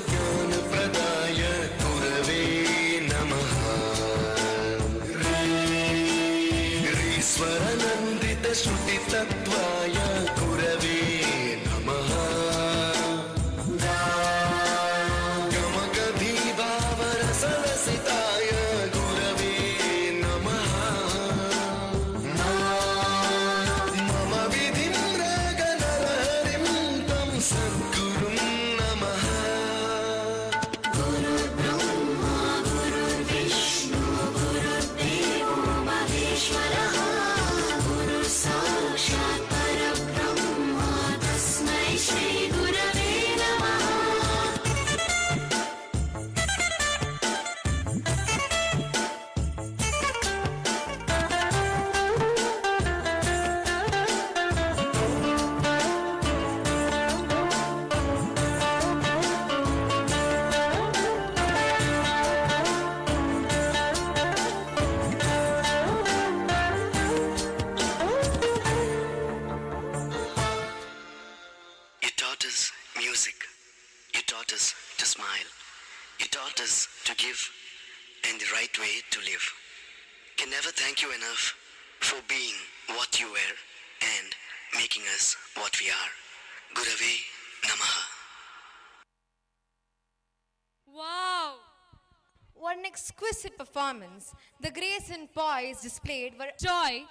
ज्ञानप्रदाय गुरवे नमः। ईश्वरनन्दितश्रुतितत्त्वाय गुरवे नमः। गमगधीभावरसरसिताय गुरवे नमः। मम विधिं रागनरहरिं तं सद्गुरुं नमः। You taught us music. You taught us to smile. You taught us to give and the right way to live. Can never thank you enough for being what you were and making us what we are. Gurave Namaha. Wow! What an exquisite performance. The grace and poise displayed were joy